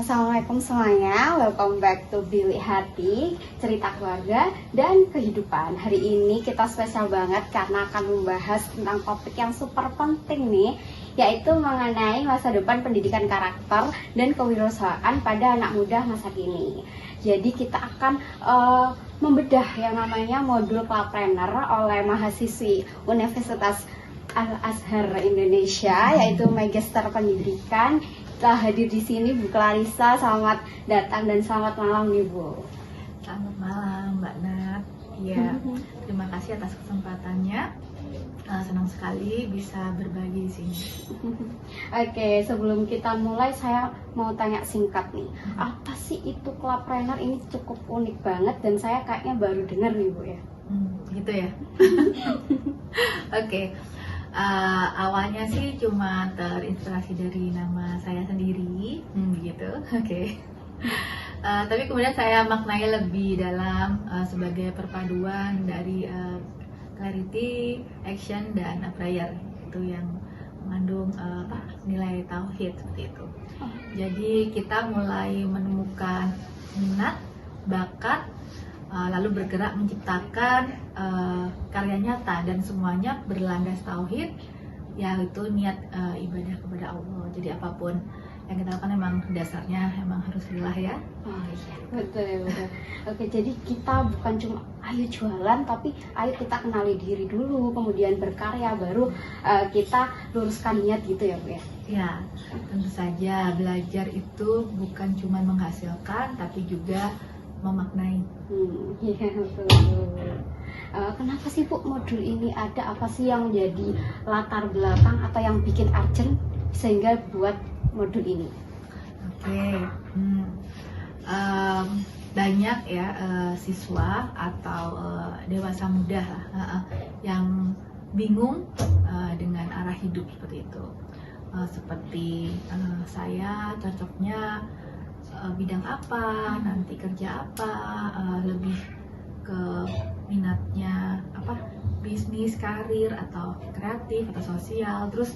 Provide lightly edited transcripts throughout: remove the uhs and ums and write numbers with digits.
Assalamualaikum semuanya, welcome back to Bilik Hati, cerita keluarga dan kehidupan. Hari ini kita spesial banget karena akan membahas tentang topik yang super penting nih, yaitu mengenai masa depan pendidikan karakter dan kewirausahaan pada anak muda masa kini. Jadi kita akan membedah yang namanya modul Clubpreneur oleh mahasiswi Universitas Al-Azhar Indonesia, yaitu Magister Pendidikan. Telah hadir di sini Bu Clarissa. Selamat datang dan selamat malam nih Bu. Selamat malam Mbak Nat. Iya, terima kasih atas kesempatannya. Senang sekali bisa berbagi di sini. Oke, sebelum kita mulai saya mau tanya singkat nih. Apa sih itu Clubpreneur? Ini cukup unik banget dan saya kayaknya baru dengar nih Bu ya. Gitu ya. Oke. Awalnya sih cuma terinspirasi dari nama saya sendiri, gitu. Oke. Tapi kemudian saya maknai lebih dalam sebagai perpaduan dari clarity, action, dan prayer, itu yang mengandung nilai tauhid seperti itu. Jadi kita mulai menemukan minat, bakat, lalu bergerak menciptakan karya nyata dan semuanya berlandas tauhid, yaitu niat ibadah kepada Allah. Jadi apapun yang kita lakukan memang dasarnya memang harus lillah ya. Oh iya, betul. Oke, jadi kita bukan cuma ayo jualan, tapi ayo kita kenali diri dulu, kemudian berkarya, baru kita luruskan niat gitu ya Bu ya. Ya, tentu saja belajar itu bukan cuma menghasilkan, tapi juga memaknai. Iya betul. Kenapa sih Bu modul ini ada? Apa sih yang menjadi latar belakang atau yang bikin urgent sehingga buat modul ini? Oke. Banyak ya siswa atau dewasa muda yang bingung dengan arah hidup seperti itu. Seperti saya cocoknya bidang apa, nanti kerja apa, lebih ke minatnya apa, bisnis, karir, atau kreatif, atau sosial. Terus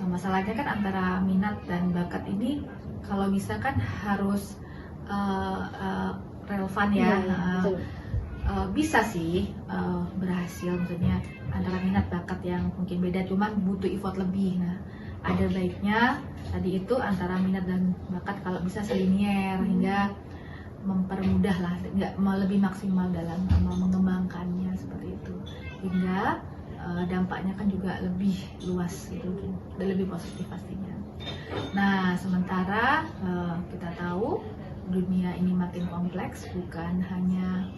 masalahnya kan antara minat dan bakat ini kalau bisa kan harus relevan ya. Bisa sih berhasil, maksudnya antara minat bakat yang mungkin beda, cuman butuh effort lebih. Nah, ada baiknya tadi itu antara minat dan bakat kalau bisa selinier, hingga mempermudah lah, nggak lebih maksimal dalam mengembangkannya seperti itu, hingga dampaknya kan juga lebih luas gitu, dan lebih positif pastinya. Nah, sementara kita tahu dunia ini makin kompleks, bukan hanya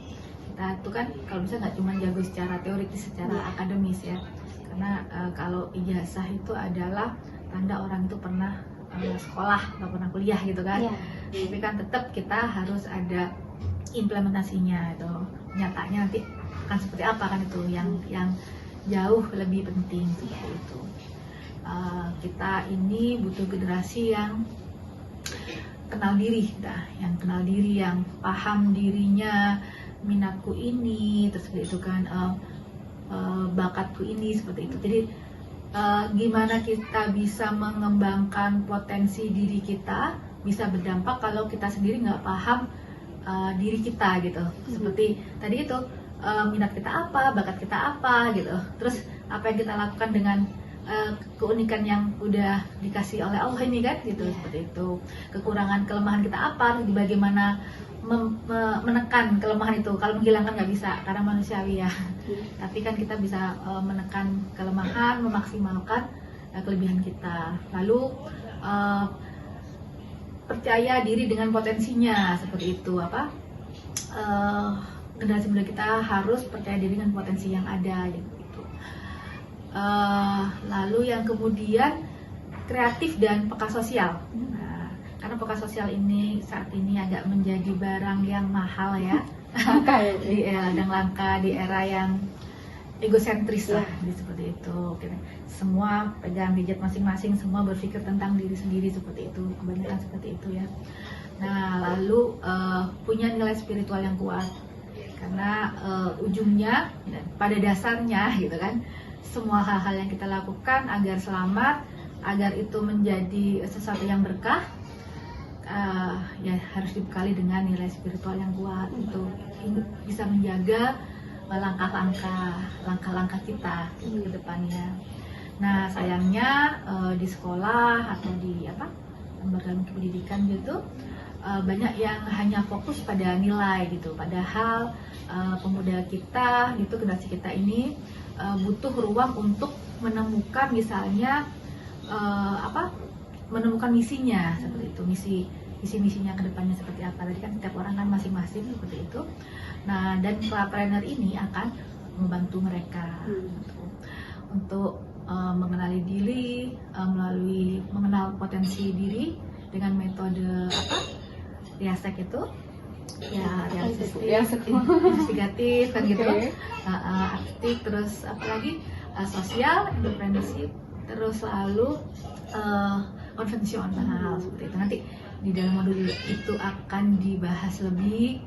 kita tuh kan kalau bisa nggak cuma jago secara teoritis, secara akademis ya, karena kalau ijazah itu adalah tanda orang itu pernah sekolah atau pernah kuliah gitu kan. Tapi kan tetap kita harus ada implementasinya, itu nyatanya nanti akan seperti apa kan, itu yang jauh lebih penting seperti itu. Kita ini butuh generasi yang kenal diri, yang kenal diri, yang paham dirinya, minatku ini, terus itu kan bakatku ini, seperti itu. Jadi gimana kita bisa mengembangkan potensi diri kita, bisa berdampak kalau kita sendiri nggak paham diri kita gitu. Seperti tadi itu, minat kita apa, bakat kita apa gitu, terus apa yang kita lakukan dengan keunikan yang udah dikasih oleh Allah ini kan gitu. Seperti itu, kekurangan kelemahan kita apa, bagaimana menekan kelemahan itu. Kalau menghilangkan nggak bisa karena manusiawi ya, tapi kan kita bisa menekan kelemahan, memaksimalkan kelebihan kita, lalu percaya diri dengan potensinya. Seperti itu, generasi muda kita harus percaya diri dengan potensi yang ada gitu. Lalu yang kemudian kreatif dan peka sosial. Karena peka sosial ini saat ini agak menjadi barang yang mahal ya, dan langka di era yang egosentris lah, seperti itu. Semua pegang gadget masing-masing, semua berpikir tentang diri sendiri, seperti itu, kebanyakan seperti itu ya. Nah, lalu punya nilai spiritual yang kuat, karena ujungnya pada dasarnya gitu kan, semua hal-hal yang kita lakukan agar selamat, agar itu menjadi sesuatu yang berkah, ya harus dibekali dengan nilai spiritual yang kuat itu bisa menjaga langkah-langkah kita ke depannya. Nah sayangnya di sekolah atau di lembaga pendidikan gitu banyak yang hanya fokus pada nilai gitu, padahal pemuda kita gitu, generasi kita ini butuh ruang untuk menemukan misalnya menemukan misinya seperti itu, misinya ke depannya seperti apa. Tadi kan setiap orang kan masing-masing seperti itu. Nah, dan Plapreneur ini akan membantu mereka untuk mengenali diri melalui mengenal potensi diri dengan metode Riasek itu ya investigatif kan gitu, aktif, terus apalagi sosial, entrepreneurship, terus lalu konvensional seperti itu. Nanti di dalam modul itu akan dibahas lebih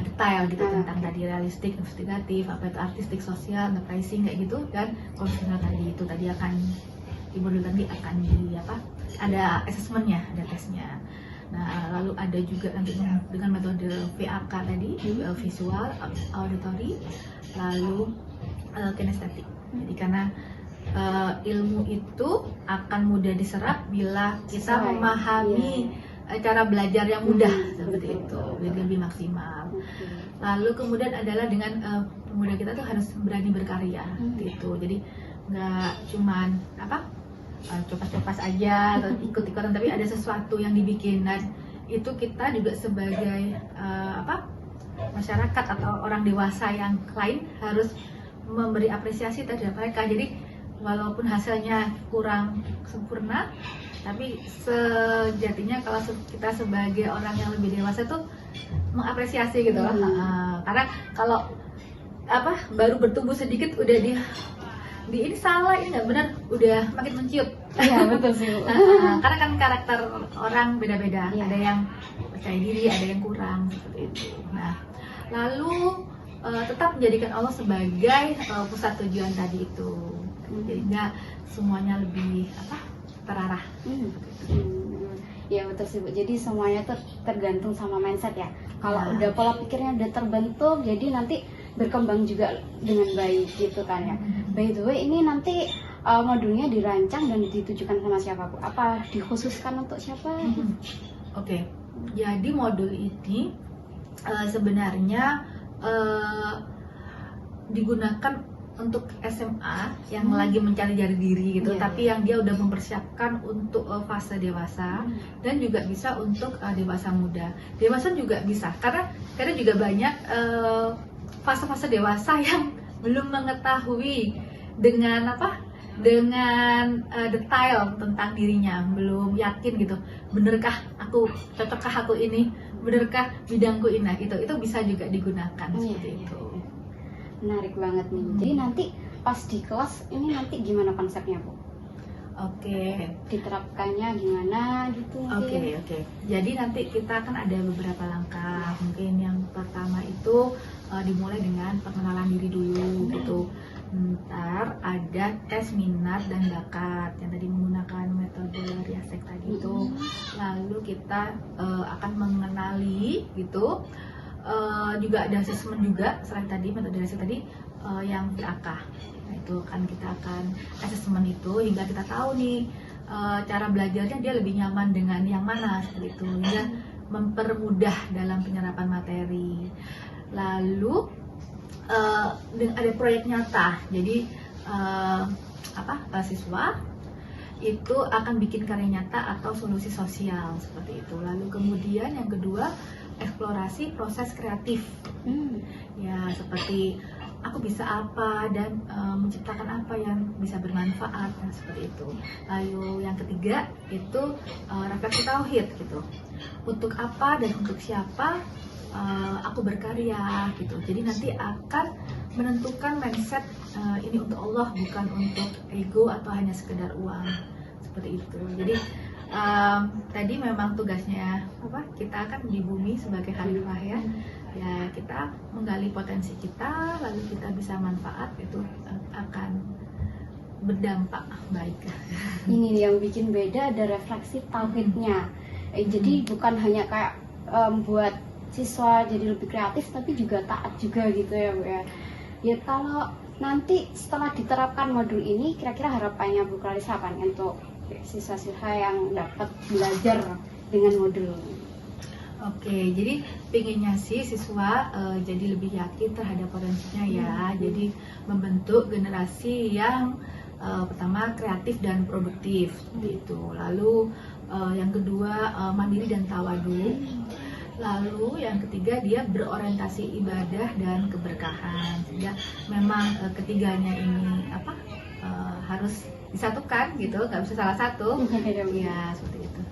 detail gitu tentang tadi realistik, investigatif, apa itu artistik, sosial, enterprising kayak gitu, dan konvensional tadi itu tadi akan di modul tadi akan ada assessmentnya, ada tesnya. Nah lalu ada juga nanti dengan metode VAK tadi, visual, auditory, lalu kinestetik. Jadi karena ilmu itu akan mudah diserap bila kita memahami cara belajar yang mudah seperti itu, lebih maksimal. Lalu kemudian adalah dengan pemuda kita tuh harus berani berkarya gitu. Jadi nggak cuman copas-copas aja atau ikut-ikutan, tapi ada sesuatu yang dibikin. Dan itu kita juga sebagai masyarakat atau orang dewasa yang lain harus memberi apresiasi terhadap mereka. Jadi walaupun hasilnya kurang sempurna, tapi sejatinya kalau kita sebagai orang yang lebih dewasa tuh mengapresiasi gitu loh. Karena kalau baru bertumbuh sedikit udah di ini salah, ini nggak benar, udah makin menciut. Iya betul sih. Karena kan karakter orang beda-beda, ada yang percaya diri, ada yang kurang seperti itu. Nah lalu tetap menjadikan Allah sebagai pusat tujuan tadi itu, sehingga semuanya lebih terarah. Ya betul sih Bu. Jadi semuanya tuh tergantung sama mindset ya. Kalau udah pola pikirnya udah terbentuk, jadi nanti berkembang juga dengan baik gitu kan ya. By the way, ini nanti modulnya dirancang dan ditujukan sama siapa Bu? Apa dikhususkan untuk siapa? Oke. Jadi modul ini sebenarnya digunakan untuk SMA yang lagi mencari jati diri gitu, tapi yang dia udah mempersiapkan untuk fase dewasa, dan juga bisa untuk dewasa muda. Dewasa juga bisa, karena juga banyak fase-fase dewasa yang belum mengetahui dengan detail tentang dirinya, belum yakin gitu, benerkah aku, cocokkah aku ini, benerkah bidangku ini, itu bisa juga digunakan seperti itu. Menarik banget nih. Jadi nanti pas di kelas ini nanti gimana konsepnya Bu? Oke. Diterapkannya gimana gitu? Oke. Jadi nanti kita akan ada beberapa langkah. Mungkin yang pertama itu dimulai dengan pengenalan diri dulu gitu. Ntar ada tes minat dan bakat yang tadi menggunakan metode Riasek tadi itu. Lalu kita akan mengenali gitu. Juga ada asesmen juga selain tadi metode Riasek tadi yang VAK. Nah itu kan kita akan asesmen itu hingga kita tahu nih cara belajarnya dia lebih nyaman dengan yang mana seperti itu, hingga mempermudah dalam penyerapan materi. Lalu ada proyek nyata, jadi siswa itu akan bikin karya nyata atau solusi sosial seperti itu. Lalu kemudian yang kedua, eksplorasi proses kreatif. Ya seperti aku bisa apa dan menciptakan apa yang bisa bermanfaat, seperti itu. Lalu yang ketiga itu refleksi tauhid gitu. Untuk apa dan untuk siapa aku berkarya gitu. Jadi nanti akan menentukan mindset ini untuk Allah, bukan untuk ego atau hanya sekedar uang, seperti itu. Jadi tadi memang tugasnya kita akan di bumi sebagai khalifah ya kita menggali potensi kita, lalu kita bisa manfaat, itu akan berdampak baik. Ini yang bikin beda, ada refleksi tauhidnya. Jadi bukan hanya kayak buat siswa jadi lebih kreatif, tapi juga taat juga gitu ya Bu ya. Ya kalau nanti setelah diterapkan modul ini, kira-kira harapannya Bu Clarissa apa nih untuk siswa-siswa yang dapat belajar dengan modul ini? Oke, jadi pinginnya sih siswa jadi lebih yakin terhadap potensinya ya. Jadi membentuk generasi yang pertama kreatif dan produktif seperti itu. Lalu yang kedua mandiri dan tawadu. Lalu yang ketiga dia berorientasi ibadah dan keberkahan. Sehingga memang ketiganya ini harus disatukan gitu, nggak bisa salah satu. Ya seperti itu.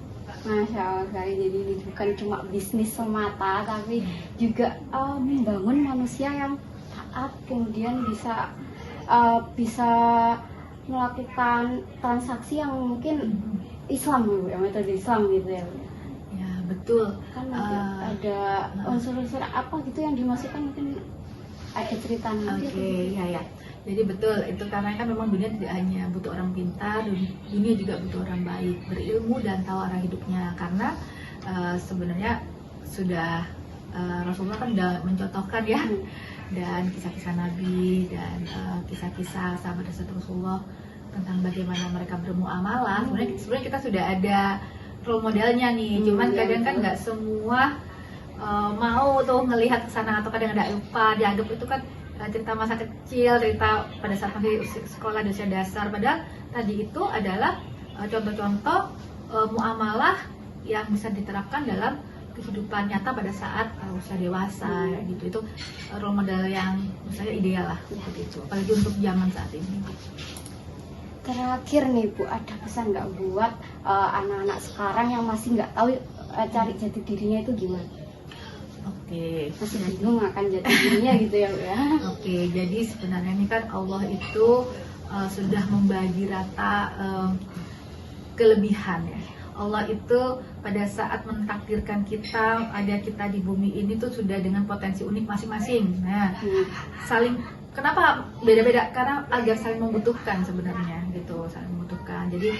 Masya Allah sekali, jadi ini bukan cuma bisnis semata, tapi juga membangun manusia yang taat, kemudian bisa melakukan transaksi yang mungkin Islam ya, metode Islam gitu ya. Ya betul. Kan ada unsur-unsur apa gitu yang dimasukkan, mungkin ada cerita nanti. Oke, ya. Jadi betul, itu karena kan memang dunia tidak hanya butuh orang pintar, dunia juga butuh orang baik, berilmu dan tahu arah hidupnya. Karena sebenarnya sudah Rasulullah kan sudah mencontohkan ya, dan kisah-kisah Nabi dan kisah-kisah sahabat Rasulullah tentang bagaimana mereka bermuamalah. Sebenarnya kita sudah ada role modelnya nih, cuman kadang kan nggak semua mau tuh ngelihat ke sana, atau kadang ada lupa dianggap itu kan cerita masa kecil, cerita pada saat masih sekolah di usia dasar. Padahal tadi itu adalah contoh-contoh muamalah yang bisa diterapkan dalam kehidupan nyata pada saat usia dewasa gitu. Itu role model yang menurut saya ideal lah seperti itu, apalagi untuk zaman saat ini. Terakhir nih Bu, ada pesan nggak buat anak-anak sekarang yang masih nggak tahu cari jati dirinya itu gimana? Oke. Masih bingung akan jati dirinya gitu ya Bu ya. Oke, jadi sebenarnya ini kan Allah itu sudah membagi rata kelebihan ya. Allah itu pada saat mentakdirkan kita di bumi ini tuh sudah dengan potensi unik masing-masing. Nah, kenapa beda-beda? Karena agar saling membutuhkan sebenarnya gitu, saling membutuhkan. Jadi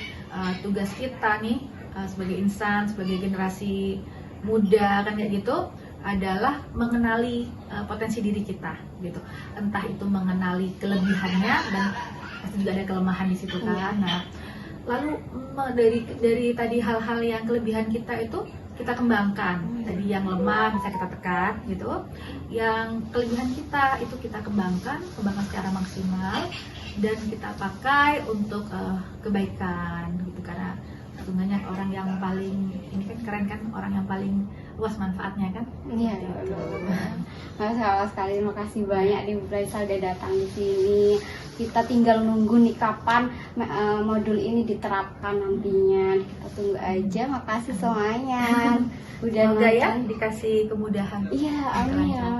tugas kita nih sebagai insan, sebagai generasi muda kan kayak gitu, adalah mengenali potensi diri kita gitu. Entah itu mengenali kelebihannya, dan pasti juga ada kelemahan di situ kan. Nah, lalu dari tadi hal-hal yang kelebihan kita itu kita kembangkan. Tadi yang lemah bisa kita tekan gitu. Yang kelebihan kita itu kita kembangkan secara maksimal, dan kita pakai untuk kebaikan gitu. Karena sebenarnya orang yang paling ini kan keren kan, orang yang paling luas manfaatnya kan. Iya, Masya Allah sekali. Terima kasih banyak nih Bu Clarissa udah datang di sini. Kita tinggal nunggu nih kapan modul ini diterapkan nantinya. Kita tunggu aja. Makasih semuanya. Udah semoga ya dikasih kemudahan. Iya, amin ya.